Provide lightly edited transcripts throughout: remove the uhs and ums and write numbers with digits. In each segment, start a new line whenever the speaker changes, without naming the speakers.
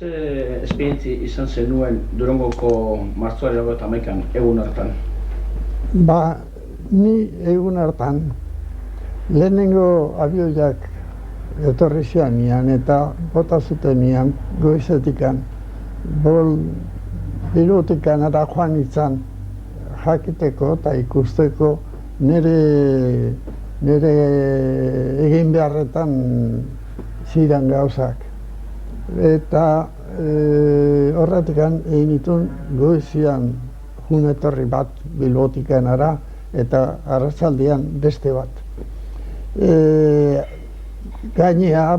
Ze esperientzi izan zenuen Durangoko martxoaren 21 egun hartan?
Ni egun hartan lehenengo abioiak etorri zian nian eta bota zuten nian goizetikan. Biluetikan ara joan izan jakiteko eta ikusteko nire egin beharretan ziren gauzak. Eta horretikan egin itun goizian jun etorri bat Bilbotikan ara eta arratzaldian beste bat. Gainea,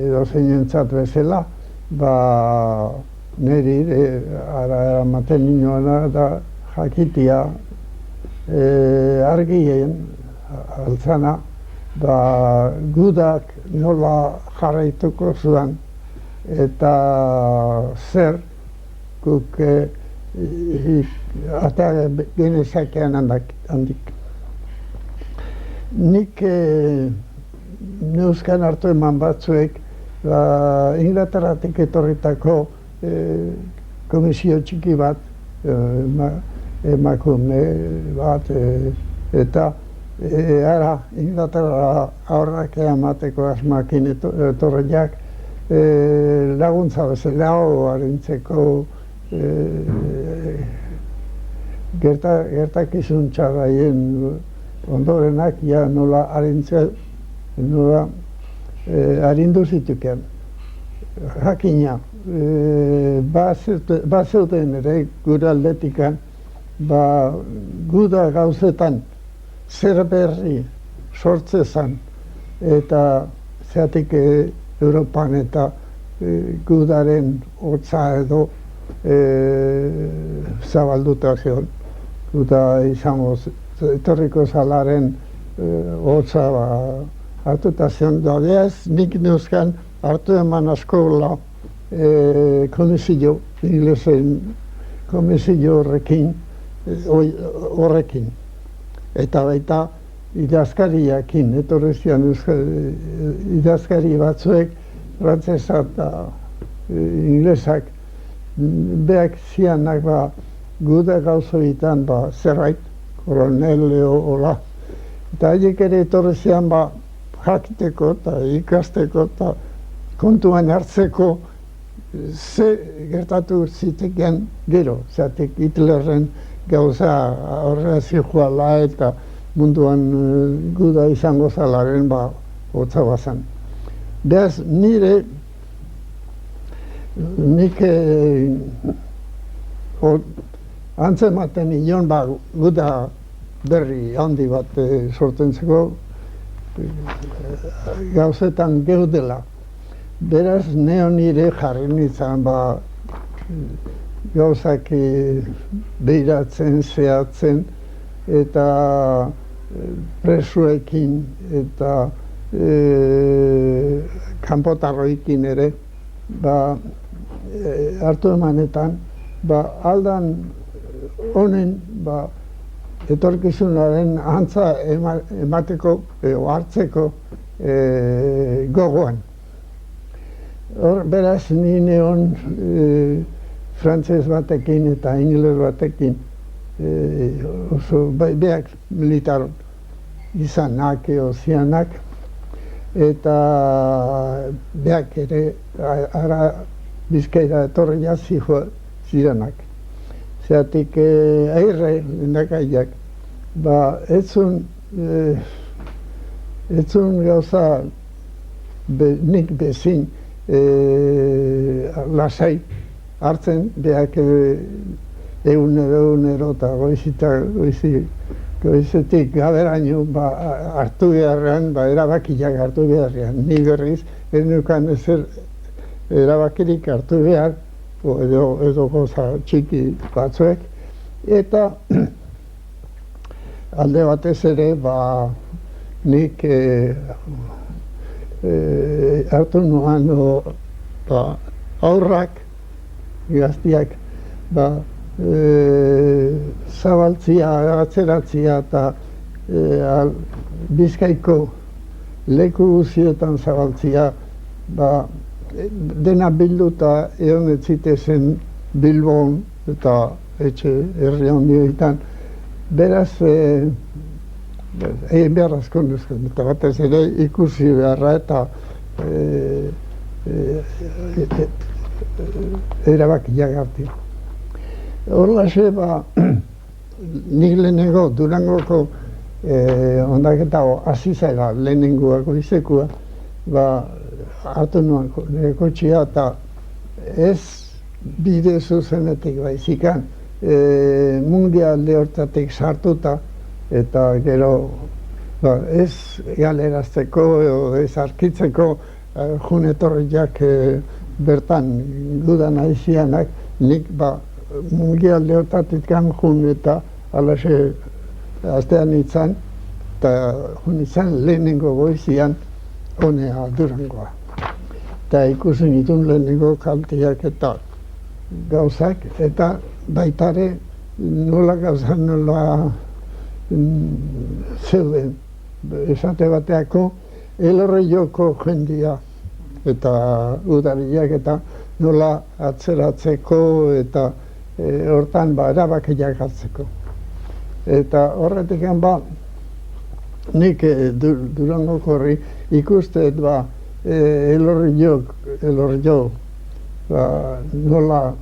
edo zeinentzat bezala, niri eramaten ninoena da jakitia argien altzana gudak nola jarraituko zuen eta zer guk ata genezakean handik. Nik neuzkan hartu eman batzuek Inglaterratik etorritako komisio txiki bat, emakume bat, eta ara Inglaterra aurrak emateko asmakin etorriak laguntza bezala harintzeko gertakizun txarraien ondorenak nola arindu zituken. Jakina, zeuden ere gure aldetikan, guda gauzetan zer berri sortzezan eta zeatik Europan eta gudaren hotza edo zabalduta zeon. Guda izango etorriko zalaren hotza hartuta zeon. Beaz, nik neuzkan hartu eman askola komisio, inglesen komisio horrekin. Eta baita idazkariakin, etorri zian idazkari batzuek, frantzesa eta inglesak, beak zianak guda gauzoitan zerbait, koronel hola. Eta haiek ere etorri zian jakiteko eta ikasteko eta kontuan hartzeko ze gertatu ziteken gero, zatek Hitlerren gauza horrela zijoala eta munduan guda izango zalaren hotza bazan. Beaz, nik antzematen inon guda berri handi bat sortentzeko gauzetan geudela. Beraz, nire jarri nintzen gauzak behiratzen, zehatzen eta presuekin eta kanpotarroekin ere hartu emanetan aldan honen etorkizunaren antza emateko hartzeko gogoan. Beraz, ni neon frantzez batekin eta ingles batekin oso beak militar izanak zianak eta beak ere ara Bizkaira etorria zirenak. Zeatik airre lehendakariak etzun gauza nik bezin lasai hartzen, beak egunero eta goizetik gaberaino hartu beharrean, erabakiak hartu beharrean. Ni berriz, ez nukan ezer erabakirik hartu behar, edo goza txiki batzuek, eta alde batez ere nik hartu nuan aurrak, gaztiak, zabaltzia, atzeratzia eta Bizkaiko leku guztietan zabaltzia dena bilduta egon ez zitezen Bilbon eta etxe herri handietan. Beraz, egin behar asko nuzken, eta batez ere ikusi beharra eta erabakiak hartu. Horlaxe, nik lehenengo Durangoko ondaketa hasi zela lehenengoako izekua, hartu nuen nire kotxea eta ez bide zuzenetik baizikan, mundialde hortatik sartuta, eta gero ez galerazteko edo ez arkitzeko junetorriak bertan gudan aizianak, nik mundialde hortatik jun eta alaxe astean itzan, eta jun izan lehenengo goizian honea Durangoa. Eta ikusi nituen lehenengo kalteak eta gauzak, eta baitare nola gauzak nola zeuden. Esate bateako Elorrioko jendia eta udariak eta nola atzeratzeko eta hortan erabakiak hartzeko. Eta horretik nik Durangoko horri ikusteet Elorrio nola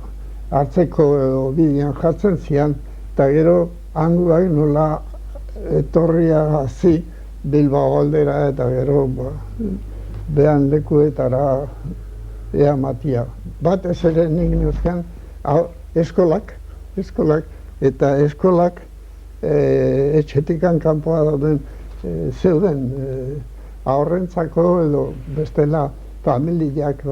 hartzeko edo bidean jartzen zian, eta gero hanguak nola etorria hazi Bilbao aldera eta gero behan lekuetara matia. Batez ere nik nuzken eskolak, eta eskolak etxetikan kanpoa dauden zeuden aurrentzako edo bestela familiak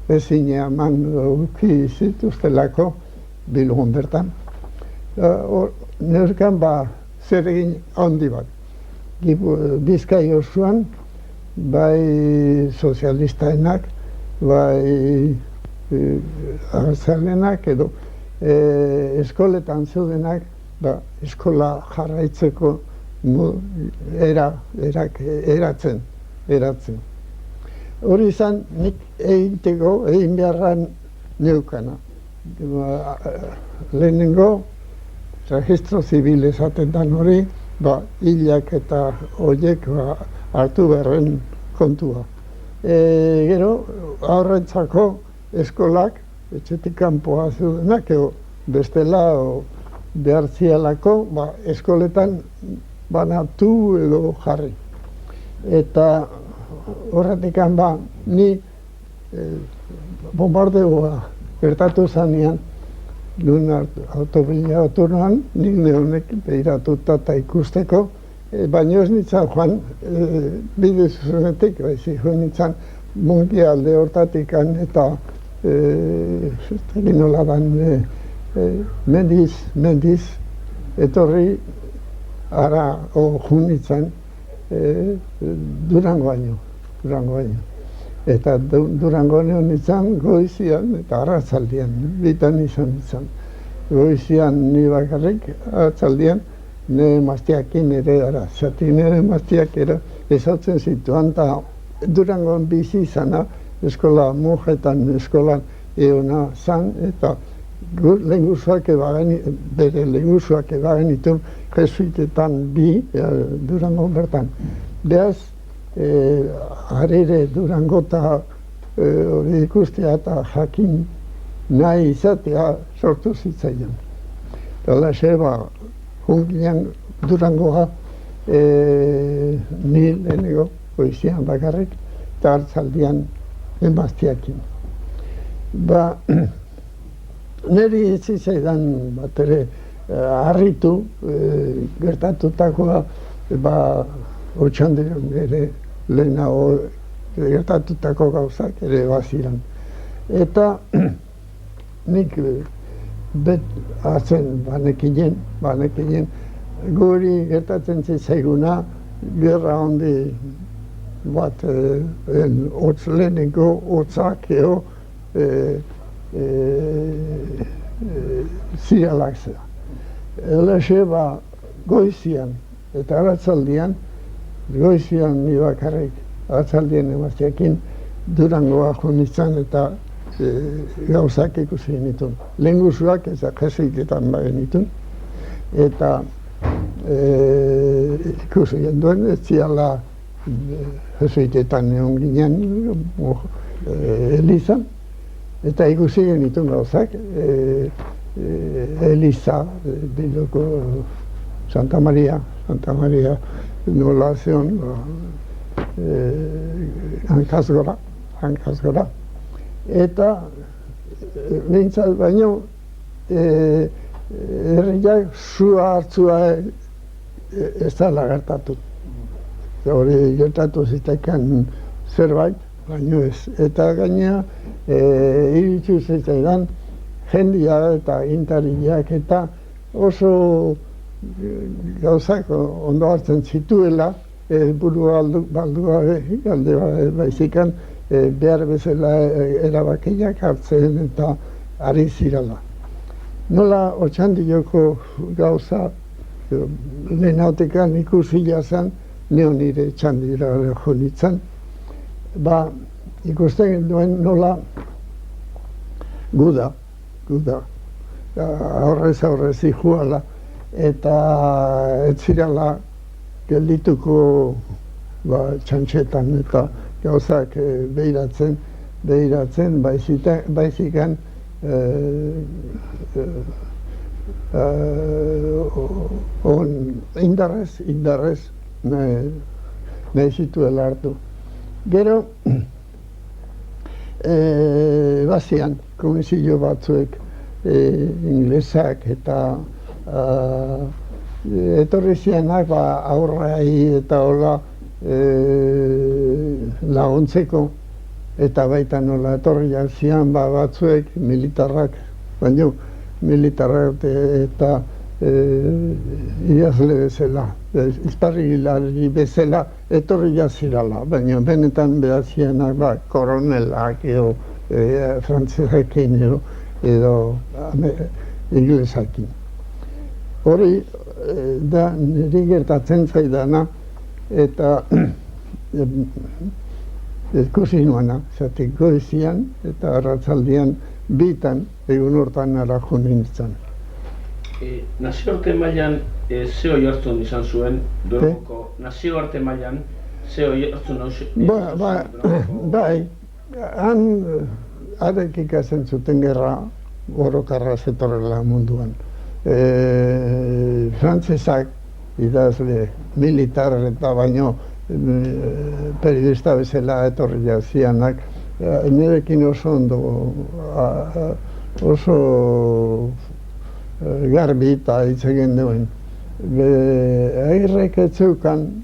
ezin eman uki zituztelako Bilbon bertan. Neurkan zer egin handi bat. Bizkai osoan, bai sozialistaenak, bai abertzalenak edo eskoletan zeudenak, eskola jarraitzeko eratzen. Hori izan nik egin beharran neukana. Lehenengo, registro zibil esaten dan hori, hilak eta horiek hartu beharren kontua. Gero, aurrentzako eskolak, etxetik kanpoa zeudenak, bestela behar zialako, eskoletan banatu edo jarri. Eta horretik ni bombardeoa gertatu zanean, nuen autobila oturnoan, nik nehonek behiratuta eta ikusteko, baina ez nintzen joan bide zuzenetik, baizik joan nintzen mundialde hortatik eta egin nola dan mendiz etorri ara joan nintzen Durangoaino. Eta Durangoaino nintzen goizian eta arratzaldian, bitan izan nintzen. Goizian ni bakarrik, arratzaldian, nire maztiakin ere ara. Zati nire maztiak ere ezautzen zituan eta Durangoan bizi izana eskola monjetan eskolan eona zan eta bere lehengusuak ebagen itun jesuitetan bi Durangon bertan. Beaz, harire Durango eta hori ikustea eta jakin nahi izatea sortu zitzaion. Eta jungilean Durangoa ni lehenego goizian bakarrik eta hartzaldian emaztiakin. Neri zitzaidan bat ere harritu gertatutakoa Otxandion ere lehenago gertatutako gauzak ere baziran. Eta nik atzen banekinen guri gertatzen zitzaiguna gerra handi bat lehenengo hotzak zialak zera. Elexe goizian eta arratzaldian, goizian ni bakarrik arratzaldien emaztiakin, Durangoa jo nintzen eta gauzak ikusi genituen. Lehengusuak eta jesuitetan bagenituen. Eta ikusi genduen, ez ziala jesuitetan egon ginen, elizan. Eta ikusi genituen gauzak, Eliza, Bildoko Santa Maria nola zeon, hankaz gora. Eta behintzat baino, herriak sua hartzua ez da lagartatu. Hori gertatu zitaikan zerbait, baino ez. Eta gainera, iritsu zitzaidan, jendia eta intariak eta oso gauzak ondo hartzen zituela, burua baldua galde baizikan, behar bezala erabakiak hartzen eta ari zirala. Nola Otxandioko gauza lehenautekan ikusi jazan, neo nire Txandira jo nintzen, ikusten duen nola guda, aurrez zijoala, eta ez zirala geldituko txantxetan eta gauzak behiratzen baizikan indarrez nahi zituela hartu. Gero, bazian, komisio batzuek inglesak eta etorri zianak aurrai eta hola laguntzeko eta baita nola etorri zian batzuek militarrak, baina militarrak eta idazle bezala, izparrilari bezala etorri zirala, baina benetan behar zianak koronelak edo frantzesekin edo inglesakin. Hori da niri gertatzen zaidana eta ikusi nuena, zatik goizian eta arratzaldian bitan egun hortan ara jo nintzen.
Nazioarte mailan ze oihartzun izan zuen Durangoko? Nazioarte mailan ze oihartzun
Bai, han arek ikasen zuten gerra orokarra zetorrela munduan. Frantzesak idazle militar eta baino periodista bezala etorri zianak nirekin oso ondo oso garbi eta hitz egin duen. Agirrek ez zeukan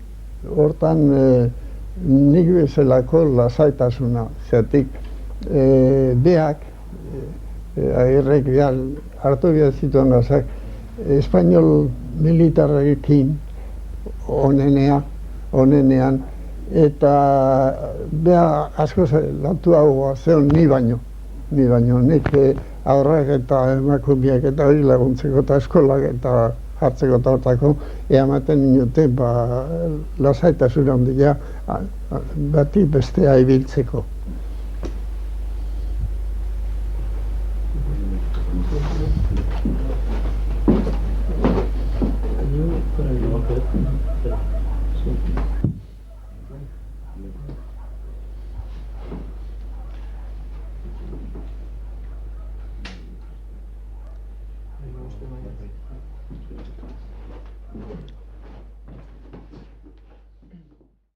hortan nik bezalako lasaitasuna, zeatik beak agirrek hartu behar zituen gauzak espainol militarrekin onenean eta beha asko latuagoa zeon ni baino, nik aurrak eta emakumeak eta hori laguntzeko eta eskolak eta hartzeko eta hortako ematen inute lasaitasuna handia bati bestea ibiltzeko.
Thank you.